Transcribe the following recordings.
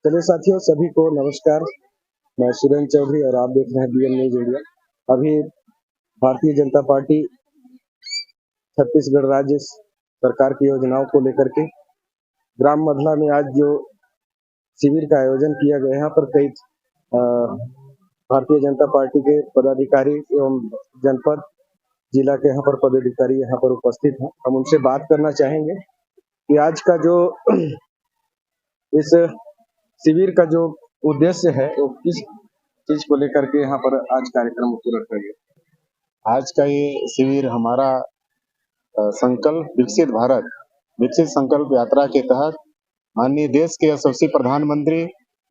चलिए साथियों, सभी को नमस्कार। मैं सुरेंद्र चौधरी और आप देख रहे हैं BN न्यूज इंडिया। अभी भारतीय जनता पार्टी छत्तीसगढ़ राज्य सरकार की योजनाओं को लेकर के ग्राम मधला में आज जो शिविर का आयोजन किया गया, यहाँ पर कई भारतीय जनता पार्टी के पदाधिकारी एवं जनपद जिला के यहाँ पर पदाधिकारी यहाँ पर उपस्थित हैं। हम उनसे बात करना चाहेंगे कि आज का जो इस शिविर का जो उद्देश्य है वो किस चीज को लेकर के यहाँ पर आज कार्यक्रम पूरा कर गया। आज का ये शिविर हमारा संकल्प विकसित भारत विकसित संकल्प यात्रा के तहत माननीय देश के यशस्वी प्रधानमंत्री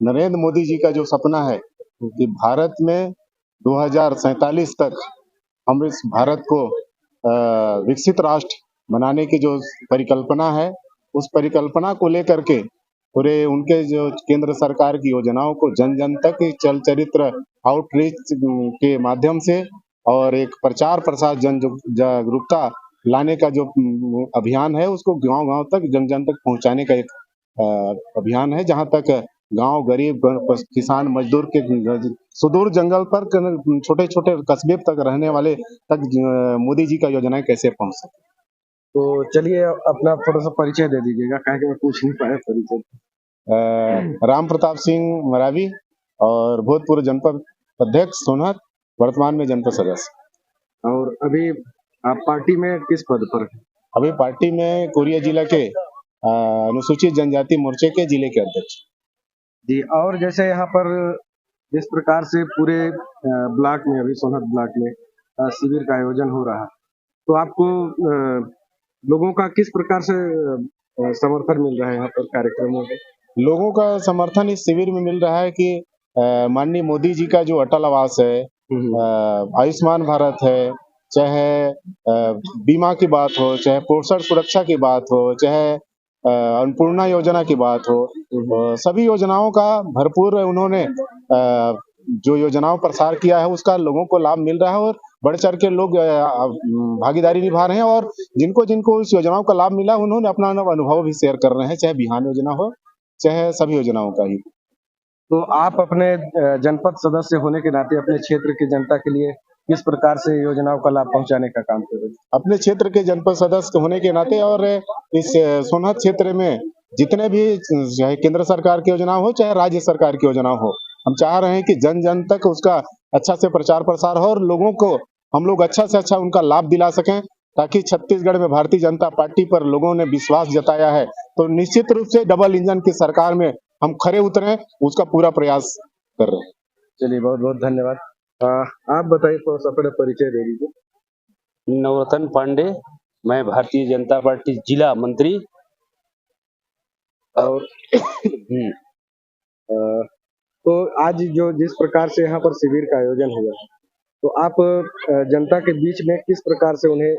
नरेंद्र मोदी जी का जो सपना है कि भारत में 2047 तक हम इस भारत को विकसित राष्ट्र बनाने की जो परिकल्पना है, उस परिकल्पना को लेकर के पूरे उनके जो केंद्र सरकार की योजनाओं को जन जन तक चल चरित्र आउटरीच के माध्यम से और एक प्रचार प्रसार जन जागरूकता लाने का जो अभियान है, उसको गांव गांव तक जन जन तक पहुंचाने का एक अभियान है, जहां तक गांव गरीब किसान मजदूर के सुदूर जंगल पर छोटे छोटे कस्बे तक रहने वाले तक मोदी जी का योजनाएं कैसे पहुंच सके। तो चलिए अपना थोड़ा सा परिचय दे दीजिएगा, कहा कि मैं पूछ नहीं पाया परिचय। राम प्रताप सिंह मरावी और भूतपूर्व जनपद अध्यक्ष सोनहत, वर्तमान में जनपद सदस्य। और अभी आप पार्टी में किस पद पर हैं? अभी पार्टी में कोरिया जिला के अनुसूचित जनजाति मोर्चे के जिले के अध्यक्ष जी। और जैसे यहाँ पर जिस प्रकार से पूरे ब्लॉक में, अभी सोनहत ब्लॉक में शिविर का आयोजन हो रहा है, तो आपको लोगों का किस प्रकार से समर्थन मिल रहा है यहाँ पर कार्यक्रमों में? लोगों का समर्थन इस शिविर में मिल रहा है कि माननीय मोदी जी का जो अटल आवास है, आयुष्मान भारत है, चाहे बीमा की बात हो, चाहे पोषण सुरक्षा की बात हो, चाहे अन्नपूर्णा योजना की बात हो, सभी योजनाओं का भरपूर उन्होंने जो योजनाओं प्रसार किया है उसका लोगों को लाभ मिल रहा है और बढ़ चढ़ के लोग भागीदारी निभा रहे हैं और जिनको जिनको इस योजनाओं का लाभ मिला उन्होंने अपना अनुभव भी शेयर कर रहे हैं, चाहे बिहान योजना हो चाहे सभी योजनाओं का ही। तो आप अपने जनपद सदस्य होने के नाते अपने क्षेत्र की जनता के लिए किस प्रकार से योजनाओं का लाभ पहुंचाने का काम कर रहे हैं? अपने क्षेत्र के जनपद सदस्य होने के नाते और इस सोनहत क्षेत्र में जितने भी चाहे केंद्र सरकार की योजना हो चाहे राज्य सरकार की योजना हो, हम चाह रहे हैं कि जन जन तक उसका अच्छा से प्रचार प्रसार हो और लोगों को हम लोग अच्छा से अच्छा उनका लाभ दिला सकें, ताकि छत्तीसगढ़ में भारतीय जनता पार्टी पर लोगों ने विश्वास जताया है, तो निश्चित रूप से डबल इंजन की सरकार में हम खरे उतरे, उसका पूरा प्रयास कर रहे हैं। चलिए, बहुत बहुत धन्यवाद। आप बताइए, थोड़ा सा अपना परिचय दे दीजिए। नवरत्न पांडे, मैं भारतीय जनता पार्टी जिला मंत्री। और तो आज जो जिस प्रकार से यहाँ पर शिविर का आयोजन हुआ, तो आप जनता के बीच में किस प्रकार से उन्हें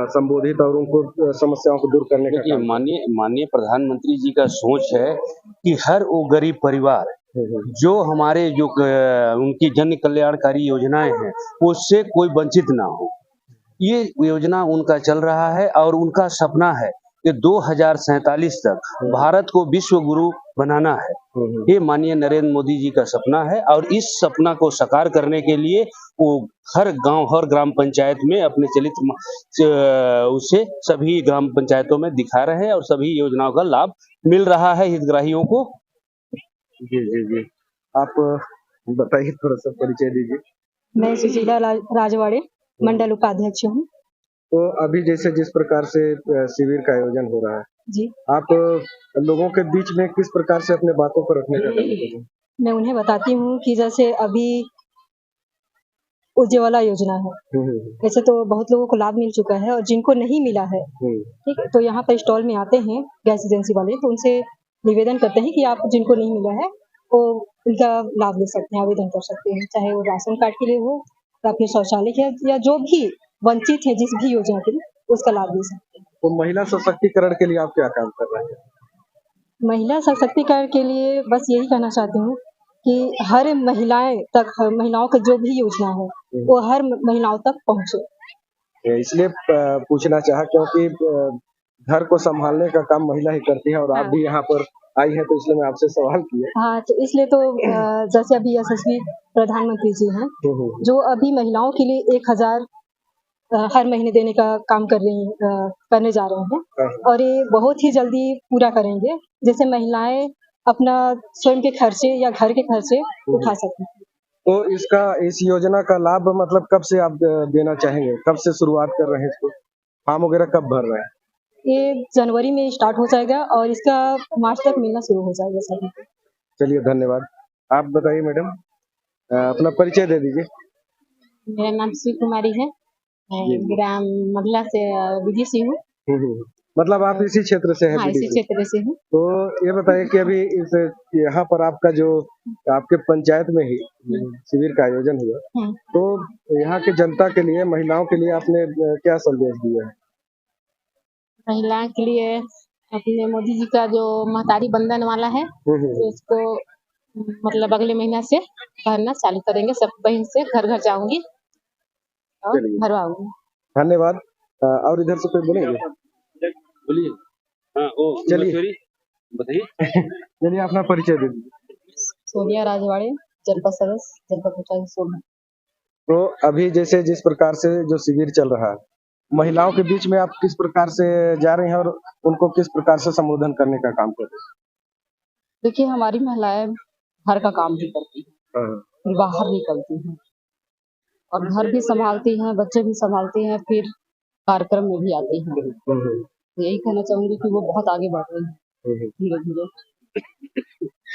संबोधित और उनको समस्याओं को दूर करने का? माननीय प्रधानमंत्री जी का सोच है कि हर वो गरीब परिवार जो हमारे जो उनकी जन कल्याणकारी योजनाएं हैं उससे कोई वंचित ना हो, ये योजना उनका चल रहा है और उनका सपना है कि 2047 तक भारत को विश्व गुरु बनाना है। ये माननीय नरेंद्र मोदी जी का सपना है और इस सपना को साकार करने के लिए वो हर गांव हर ग्राम पंचायत में अपने चलित उसे सभी ग्राम पंचायतों में दिखा रहे हैं और सभी योजनाओं का लाभ मिल रहा है हितग्राहियों को। जी जी जी, आप बताइए, थोड़ा सा परिचय दीजिए। मैं सुशीला राजवाड़े मंडल उपाध्यक्ष हूँ। तो अभी जैसे जिस प्रकार से शिविर का आयोजन हो रहा है जी, आप लोगों के बीच में किस प्रकार से अपने बातों को रखने का काम कर रहे हैं? मैं उन्हें बताती हूँ कि जैसे अभी उज्ज्वला योजना है, वैसे तो बहुत लोगों को लाभ मिल चुका है और जिनको नहीं मिला है, ठीक है, तो यहाँ पर स्टॉल में आते हैं गैस एजेंसी वाले, तो उनसे निवेदन करते हैं कि आप जिनको नहीं मिला है वो उनका लाभ ले सकते हैं, आवेदन कर सकते हैं, चाहे वो राशन कार्ड के लिए हो या फिर शौचालय के या जो भी वंचित है जिस भी योजना के लिए उसका लाभ ले सकते हैं। तो महिला सशक्तिकरण के लिए आप क्या काम कर रहे हैं? महिला सशक्तिकरण के लिए बस यही कहना चाहती हूँ कि हर महिलाओं का जो भी योजना है वो हर महिलाओं तक पहुँचे। इसलिए पूछना चाहा क्योंकि घर को संभालने का काम महिला ही करती है और आप भी यहाँ पर आई है, तो इसलिए मैं आपसे सवाल किया। हाँ, तो इसलिए तो जैसे अभी यशस्वी प्रधानमंत्री जी हैं, जो अभी महिलाओं के लिए 1,000 हर महीने देने का काम करने जा रहे हैं, और ये बहुत ही जल्दी पूरा करेंगे, जिससे महिलाएं अपना स्वयं के खर्चे या घर के खर्चे उठा सकें। तो इस योजना का लाभ मतलब कब से आप देना चाहेंगे, कब से शुरुआत कर रहे हैं इसको, फॉर्म वगैरह कब भर रहे हैं? ये जनवरी में स्टार्ट हो जाएगा और इसका मार्च तक मिलना शुरू हो जाएगा सभी को। चलिए, धन्यवाद। आप बताइए मैडम, अपना परिचय दे दीजिए। मेरा नाम शिव कुमारी है, मैं ग्राम मधला से विदिशा हूँ। मतलब आप इसी क्षेत्र से हैं? हाँ, इसी क्षेत्र से हूँ। तो ये बताइए कि अभी यहाँ पर आपका जो आपके पंचायत में ही शिविर का आयोजन हुआ, तो यहाँ के जनता के लिए, महिलाओं के लिए आपने क्या संदेश दिया है? महिलाओं के लिए अपने मोदी जी का जो महतारी बंधन वाला है, तो उसको मतलब अगले महीना से भरना चालू करेंगे। सब बहन से घर घर जाऊंगी और भरवाऊंगी। धन्यवाद। और इधर से कोई बोलेंगे? बोलिए। हाँ, चलिए बताइए। चलिए, अपना परिचय दे दीजिए। सोनिया राजवाड़े, जनपद सदस्य, जनपद पंचायत सोना। तो अभी जैसे जिस प्रकार से जो शिविर चल रहा है, महिलाओं के बीच में आप किस प्रकार से जा रहे हैं और उनको किस प्रकार से संबोधन करने का काम कर रहे हैं? देखिए, हमारी महिलाएं घर का काम भी करती हैं, फिर बाहर निकलती हैं और घर भी संभालती हैं, बच्चे भी संभालती हैं, फिर कार्यक्रम में भी आती हैं। तो यही कहना चाहूंगी कि वो बहुत आगे बढ़ रही है धीरे धीरे।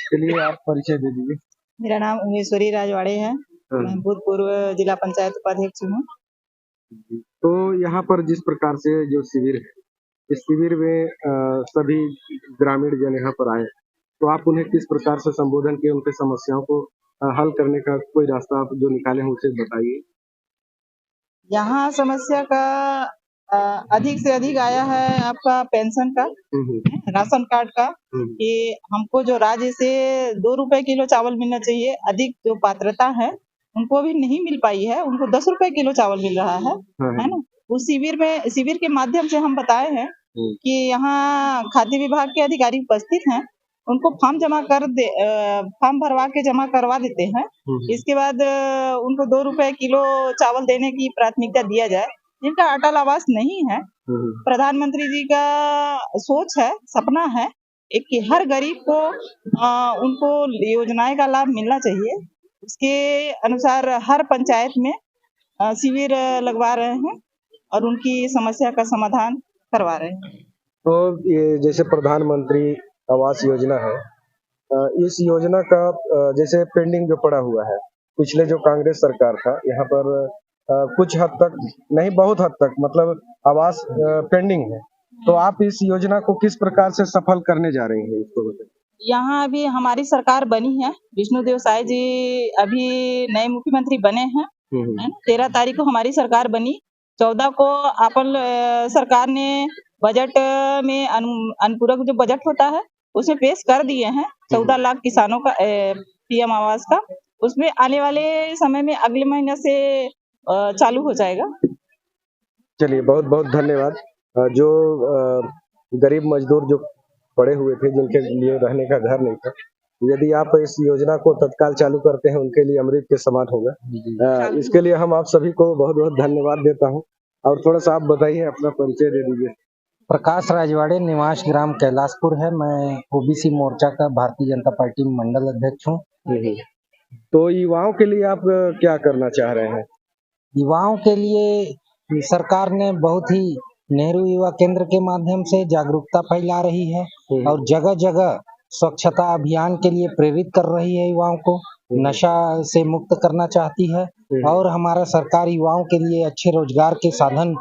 चलिए, आप परिचय दे दीजिए। मेरा नाम उमेश्वरी राजवाड़े है, मैं भूतपूर्व जिला पंचायत उपाध्यक्ष हूँ। तो यहाँ पर जिस प्रकार से जो शिविर है, इस शिविर में सभी ग्रामीण जन यहाँ पर आए, तो आप उन्हें किस प्रकार से संबोधन किए, उनके समस्याओं को हल करने का कोई रास्ता आप जो निकाले हैं उसे बताइए। यहाँ समस्या का अधिक से अधिक आया है आपका पेंशन का, राशन कार्ड का, कि हमको जो राज्य से 2 रुपए किलो चावल मिलना चाहिए, अधिक जो पात्रता है उनको भी नहीं मिल पाई है, उनको 10 रुपए किलो चावल मिल रहा है ना। उस शिविर के माध्यम से हम बताए हैं कि यहाँ खाद्य विभाग के अधिकारी उपस्थित हैं, उनको फॉर्म भरवा के जमा करवा देते हैं। इसके बाद उनको 2 रुपए किलो चावल देने की प्राथमिकता दिया जाए। जिनका अटल आवास नहीं है, प्रधानमंत्री जी का सोच है, सपना है एक कि हर गरीब को उनको योजनाएं का लाभ मिलना चाहिए। उसके अनुसार हर पंचायत में शिविर लगवा रहे हैं और उनकी समस्या का समाधान करवा रहे हैं। तो ये जैसे प्रधानमंत्री आवास योजना है, इस योजना का जैसे पेंडिंग जो पड़ा हुआ है, पिछले जो कांग्रेस सरकार था, यहाँ पर कुछ हद तक नहीं, बहुत हद तक मतलब आवास पेंडिंग है, तो आप इस योजना को किस प्रकार से सफल करने जा रही हैं, इसको बताइए। यहाँ अभी हमारी सरकार बनी है, विष्णुदेव साय जी अभी नए मुख्यमंत्री बने हैं। 13 तारीख को हमारी सरकार बनी, 14 को अपन सरकार ने बजट में अनुपूरक जो बजट होता है उसमें पेश कर दिए हैं 14 लाख किसानों का पीएम आवास का। उसमें आने वाले समय में अगले महीने से चालू हो जाएगा। चलिए, बहुत बहुत धन्यवाद। जो गरीब मजदूर जो पड़े हुए थे, जिनके लिए रहने का घर नहीं था, यदि आप इस योजना को तत्काल चालू करते हैं, उनके लिए अमृत के समान होगा। इसके लिए हम आप सभी को बहुत बहुत धन्यवाद देता हूं। और थोड़ा सा आप बताइए, अपना परिचय दे दीजिए। प्रकाश राजवाड़े, निवास ग्राम कैलाशपुर है। मैं ओबीसी मोर्चा का भारतीय जनता पार्टी मंडल अध्यक्ष हूँ। तो युवाओं के लिए आप क्या करना चाह रहे हैं? युवाओं के लिए सरकार ने बहुत ही नेहरू युवा केंद्र के माध्यम से जागरूकता फैला रही है और जगह जगह स्वच्छता अभियान के लिए प्रेरित कर रही है। युवाओं को नशा से मुक्त करना चाहती है और हमारा सरकार युवाओं के लिए अच्छे रोजगार के साधन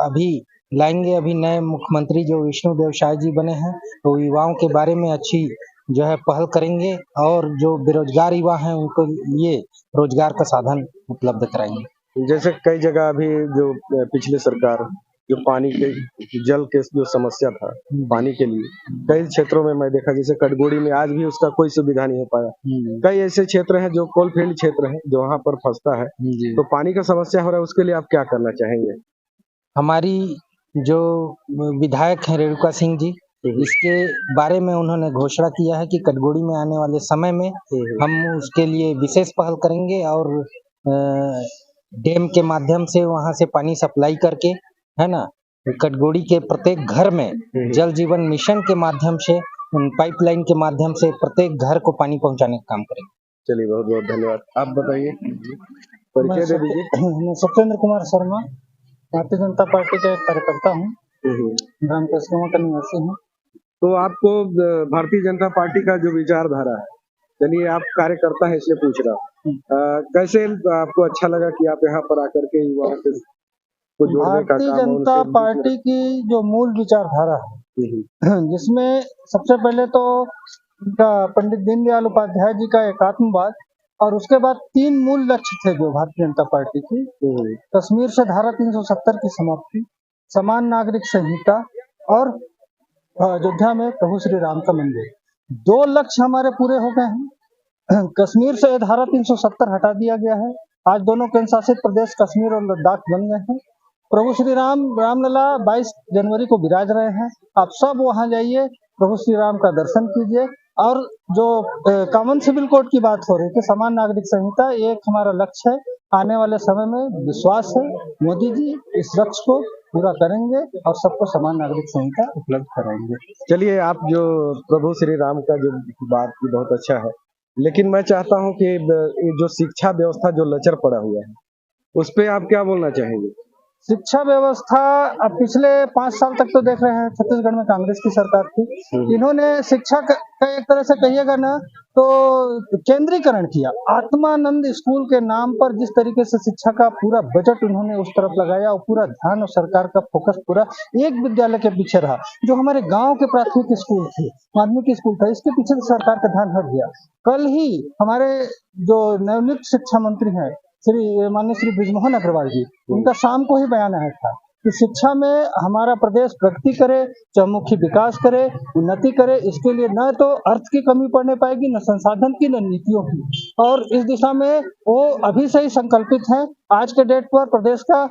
अभी लाएंगे। अभी नए मुख्यमंत्री जो विष्णुदेव साय जी बने हैं, तो युवाओं के बारे में अच्छी जो है पहल करेंगे और जो बेरोजगार युवा हैं उनको लिए रोजगार का साधन उपलब्ध कराएंगे। जैसे कई जगह अभी जो पिछले सरकार जो पानी के जल के जो समस्या था पानी के लिए, कई क्षेत्रों में मैं देखा, जैसे कटगोड़ी में आज भी उसका कोई सुविधा नहीं हो पाया। कई ऐसे क्षेत्र हैं जो कोलफील्ड क्षेत्र है, जो वहाँ पर फंसता है, तो पानी का समस्या हो रहा है, उसके लिए आप क्या करना चाहेंगे? हमारी जो विधायक हैं रेणुका सिंह जी, इसके बारे में उन्होंने घोषणा किया है कि कटगोड़ी में आने वाले समय में हम उसके लिए विशेष पहल करेंगे और डैम के माध्यम से वहां से पानी सप्लाई करके, है ना, कटगोड़ी के प्रत्येक घर में जल जीवन मिशन के माध्यम से, पाइपलाइन के माध्यम से प्रत्येक घर को पानी पहुंचाने का काम करेंगे। चलिए, बहुत बहुत धन्यवाद। आप बताइए, परिचय दे दीजिए। मैं सत्येंद्र कुमार शर्मा, भारतीय जनता पार्टी का एक कार्यकर्ता हूँ, ग्राम कसगांव का निवासी हूँ। तो आपको भारतीय जनता पार्टी का जो विचारधारा है, चलिए आप कार्यकर्ता है इसलिए पूछ रहा हूँ, कैसे आपको अच्छा लगा कि आप यहाँ पर आकर के युवाओं को जोड़ने का भारतीय काम और जनता उनसे पार्टी की जो मूल विचारधारा है, जिसमें सबसे पहले तो उनका पंडित दीनदयाल उपाध्याय जी का एकात्मवाद, और उसके बाद 3 मूल लक्ष्य थे जो भारतीय जनता पार्टी की: कश्मीर से धारा 370 की समाप्ति, समान नागरिक संहिता और अयोध्या में प्रभु श्री राम का मंदिर। 2 लक्ष्य हमारे पूरे हो गए हैं। कश्मीर से धारा 370 हटा दिया गया है। आज दोनों केंद्र शासित प्रदेश कश्मीर और लद्दाख बन गए हैं। प्रभु श्री राम रामलला 22 जनवरी को विराज रहे हैं। आप सब वहां जाइए, प्रभु श्री राम का दर्शन कीजिए। और जो कॉमन सिविल कोड की बात हो रही थी, समान नागरिक संहिता, ये एक हमारा लक्ष्य है। आने वाले समय में विश्वास है मोदी जी इस लक्ष्य को पूरा करेंगे और सबको समान नागरिक संहिता उपलब्ध कराएंगे। चलिए, आप जो प्रभु श्री राम का जो बात की बहुत अच्छा है, लेकिन मैं चाहता हूं कि जो शिक्षा व्यवस्था जो लचर पड़ा हुआ है, उस पे आप क्या बोलना चाहेंगे? शिक्षा व्यवस्था अब पिछले 5 साल तक तो देख रहे हैं, छत्तीसगढ़ में कांग्रेस की सरकार थी, इन्होंने शिक्षा का एक तरह से कहिएगा ना तो केंद्रीकरण किया। आत्मानंद स्कूल के नाम पर जिस तरीके से शिक्षा का पूरा बजट उन्होंने उस तरफ लगाया और पूरा ध्यान और सरकार का फोकस पूरा एक विद्यालय के पीछे रहा। जो हमारे गांव के प्राथमिक स्कूल थे, माध्यमिक स्कूल था, इसके पीछे सरकार का ध्यान हट गया। कल ही हमारे जो नवनियुक्त शिक्षा मंत्री हैं माननीय श्री बृजमोहन अग्रवाल जी, उनका शाम को ही बयान आया था कि शिक्षा में हमारा प्रदेश प्रगति करे, चहुमुखी विकास करे, उन्नति करे। इसके लिए न तो अर्थ की कमी पड़ने पाएगी, न संसाधन की, न नीतियों की। और इस दिशा में वो अभी से ही संकल्पित हैं। आज के डेट पर प्रदेश का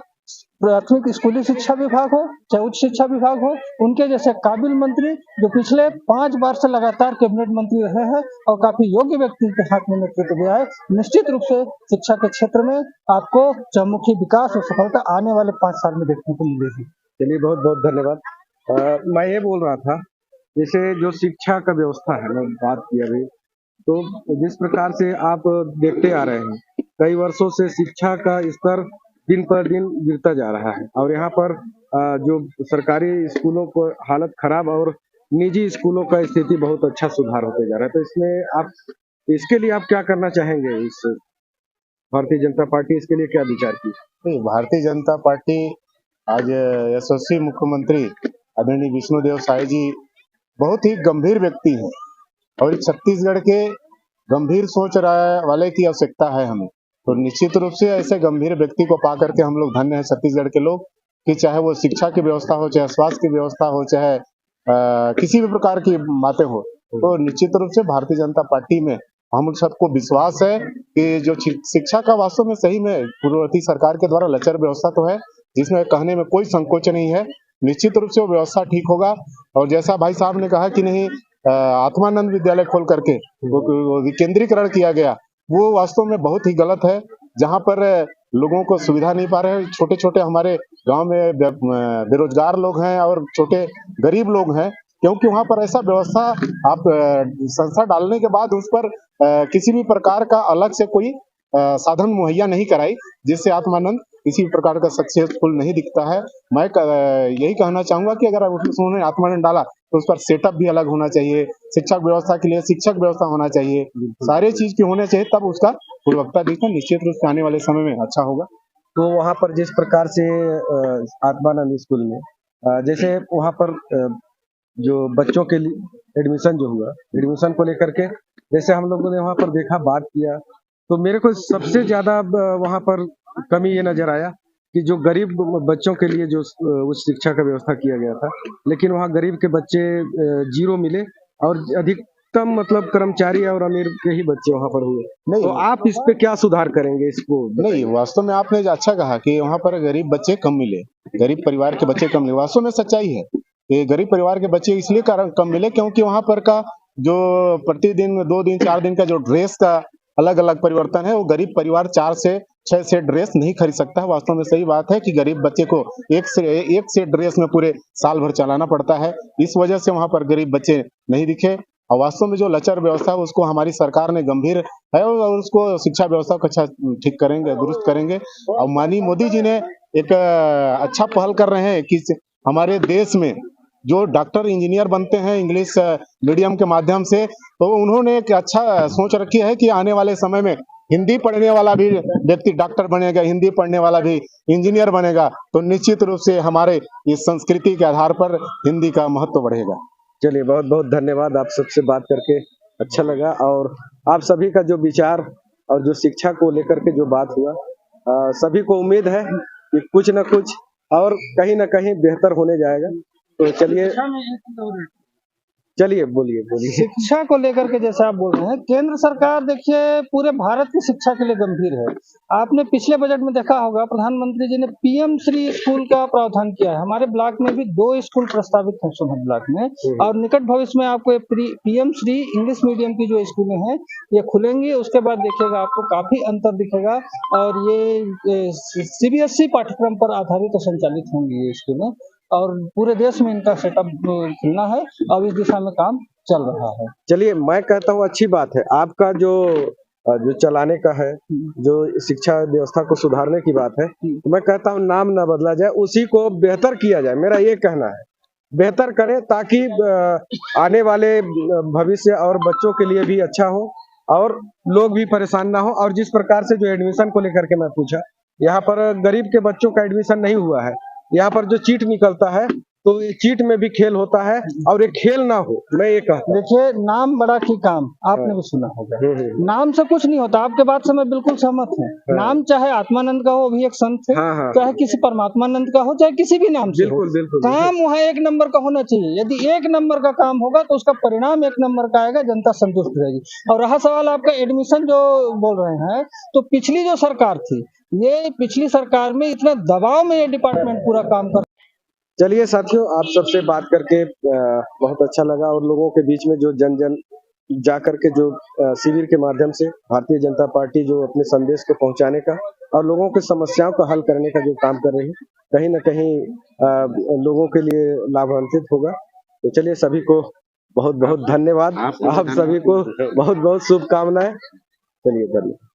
प्राथमिक स्कूली शिक्षा विभाग हो चाहे उच्च शिक्षा विभाग हो, उनके जैसे काबिल मंत्री जो पिछले 5 बार से लगातार कैबिनेट मंत्री रहे हैं और काफी योग्य व्यक्ति के हाथ में नेतृत्व दिया है, निश्चित रूप से शिक्षा के क्षेत्र में आपको चहुमुखी विकास और सफलता आने वाले 5 साल में देखने को मिलेगी। चलिए, बहुत बहुत धन्यवाद। मैं ये बोल रहा था, जैसे जो शिक्षा का व्यवस्था है, मैं बात की अभी, तो जिस प्रकार से आप देखते आ रहे हैं, कई वर्षों से शिक्षा का स्तर दिन पर दिन गिरता जा रहा है और यहाँ पर जो सरकारी स्कूलों को हालत खराब और निजी स्कूलों का स्थिति बहुत अच्छा सुधार होते जा रहा है। तो इसमें आप, इसके लिए आप क्या करना चाहेंगे? इस भारतीय जनता पार्टी इसके लिए क्या विचार की? भारतीय जनता पार्टी आज यशस्वी मुख्यमंत्री आदरणीय विष्णुदेव साय जी बहुत ही गंभीर व्यक्ति हैं और छत्तीसगढ़ के गंभीर सोच वाले की आवश्यकता है हमें। तो निश्चित रूप से ऐसे गंभीर व्यक्ति को पा करके हम लोग धन्य हैं छत्तीसगढ़ के लोग, कि चाहे वो शिक्षा की व्यवस्था हो, चाहे स्वास्थ्य की व्यवस्था हो, चाहे किसी भी प्रकार की बातें हो, तो निश्चित रूप से भारतीय जनता पार्टी में हम सबको विश्वास है कि जो शिक्षा का वास्तव में सही में पूर्ववर्ती सरकार के द्वारा लचर व्यवस्था तो है, जिसमें कहने में कोई संकोच नहीं है। निश्चित रूप से वो व्यवस्था ठीक होगा। और जैसा भाई साहब ने कहा कि नहीं, आत्मानंद विद्यालय खोल करके वो विकेंद्रीकरण किया गया, वो वास्तव में बहुत ही गलत है। जहां पर लोगों को सुविधा नहीं पा रहे हैं, छोटे छोटे हमारे गांव में बेरोजगार लोग हैं और छोटे गरीब लोग हैं, क्योंकि वहां पर ऐसा व्यवस्था आप संस्था डालने के बाद उस पर किसी भी प्रकार का अलग से कोई साधन मुहैया नहीं कराई, जिससे आत्मानंद किसी भी प्रकार का सक्सेसफुल नहीं दिखता है। मैं यही कहना चाहूंगा कि अगर उन्होंने आत्मानंद डाला तो उस पर सेटअप भी अलग होना चाहिए, शिक्षा व्यवस्था के लिए शिक्षक व्यवस्था होना चाहिए, सारे चीज की होने चाहिए, तब उसका गुणवत्ता दिखा निश्चित रूप से आने वाले समय में अच्छा होगा। तो वहाँ पर जिस प्रकार से आत्मानंद स्कूल में जैसे वहाँ पर जो बच्चों के लिए एडमिशन जो हुआ, एडमिशन को लेकर के जैसे हम लोगों ने वहाँ पर देखा, बात किया, तो मेरे को सबसे ज्यादा वहाँ पर कमी ये नजर आया कि जो गरीब बच्चों के लिए जो उच्च शिक्षा का व्यवस्था किया गया था, लेकिन वहाँ गरीब के बच्चे 0 मिले और अधिकतम मतलब कर्मचारी और अमीर के ही बच्चे वहाँ पर हुए। नहीं, तो आप इस पे क्या सुधार करेंगे इसको? नहीं, वास्तव में आपने अच्छा कहा कि वहाँ पर गरीब बच्चे कम मिले, गरीब परिवार के बच्चे कम मिले, वास्तव में सच्चाई है। ये गरीब परिवार के बच्चे इसलिए कारण कम मिले क्योंकि वहां पर का जो प्रतिदिन 2 दिन 4 दिन का जो ड्रेस का अलग अलग परिवर्तन है, वो गरीब परिवार 4 से 6 सेट ड्रेस नहीं खरीद सकता है। वास्तव में सही बात है कि गरीब बच्चे को एक सेट ड्रेस में पूरे साल भर चलाना पड़ता है। इस वजह से वहां पर गरीब बच्चे नहीं दिखे और वास्तव में जो लचर व्यवस्था है उसको हमारी सरकार ने गंभीर है और उसको शिक्षा व्यवस्था को अच्छा ठीक करेंगे, दुरुस्त करेंगे। और माननीय मोदी जी ने एक अच्छा पहल कर रहे हैं कि हमारे देश में जो डॉक्टर इंजीनियर बनते हैं इंग्लिश मीडियम के माध्यम से, तो उन्होंने एक अच्छा सोच रखी है कि आने वाले समय में हिंदी पढ़ने वाला भी व्यक्ति डॉक्टर बनेगा, हिंदी पढ़ने वाला भी इंजीनियर बनेगा, तो निश्चित रूप से हमारे इस संस्कृति के आधार पर हिंदी का महत्व बढ़ेगा। चलिए, बहुत बहुत धन्यवाद, आप सबसे बात करके अच्छा लगा। और आप सभी का जो विचार और जो शिक्षा को लेकर के जो बात हुआ, सभी को उम्मीद है कि कुछ न कुछ और कहीं न कहीं बेहतर होने जाएगा। तो चलिए बोलिए। शिक्षा को लेकर के जैसे आप बोल रहे हैं, केंद्र सरकार देखिए पूरे भारत की शिक्षा के लिए गंभीर है। आपने पिछले बजट में देखा होगा प्रधानमंत्री जी ने पीएम श्री स्कूल का प्रावधान किया है। हमारे ब्लॉक में भी 2 स्कूल प्रस्तावित हैं सोनभद्र ब्लॉक में, और निकट भविष्य में आपको पीएम श्री इंग्लिश मीडियम की जो स्कूलें हैं ये खुलेंगी। उसके बाद देखिएगा आपको काफी अंतर दिखेगा, और ये सीबीएसई पाठ्यक्रम पर आधारित संचालित होंगी ये स्कूलें, और पूरे देश में इनका सेटअप खुलना है। अब इस दिशा में काम चल रहा है। चलिए, मैं कहता हूँ अच्छी बात है आपका जो चलाने का है, जो शिक्षा व्यवस्था को सुधारने की बात है, तो मैं कहता हूँ नाम ना बदला जाए, उसी को बेहतर किया जाए। मेरा ये कहना है, बेहतर करें ताकि आने वाले भविष्य और बच्चों के लिए भी अच्छा हो और लोग भी परेशान ना हो। और जिस प्रकार से जो एडमिशन को लेकर के मैं पूछा, यहाँ पर गरीब के बच्चों का एडमिशन नहीं हुआ है। यहाँ पर जो चीट निकलता है तो ये चीट में भी खेल होता है, और ये खेल ना हो। मैं ये कहता हूँ, देखिए नाम बड़ा की काम आपने भी सुना होगा, नाम से कुछ नहीं होता। आपके बात से मैं बिल्कुल सहमत हूँ। नाम चाहे आत्मानंद का हो, भी एक संत थे, चाहे किसी परमात्मानंद का हो, चाहे किसी भी नाम से हो, काम वहाँ 1 नंबर का होना चाहिए। यदि 1 नंबर का काम होगा तो उसका परिणाम 1 नंबर का आएगा, जनता संतुष्ट रहेगी। और रहा सवाल आपका एडमिशन जो बोल रहे हैं, तो पिछली जो सरकार थी, ये पिछली सरकार में इतना दबाव में ये डिपार्टमेंट पूरा काम कर। चलिए साथियों, आप सबसे बात करके बहुत अच्छा लगा, और लोगों के बीच में जो जन जा करके जो शिविर के माध्यम से भारतीय जनता पार्टी जो अपने संदेश को पहुंचाने का और लोगों की समस्याओं को हल करने का जो काम कर रही है, कहीं न कहीं लोगों के लिए लाभान्वित होगा। तो चलिए, सभी को बहुत बहुत धन्यवाद, आप सभी को बहुत बहुत शुभकामनाएं। चलिए धन्यवाद।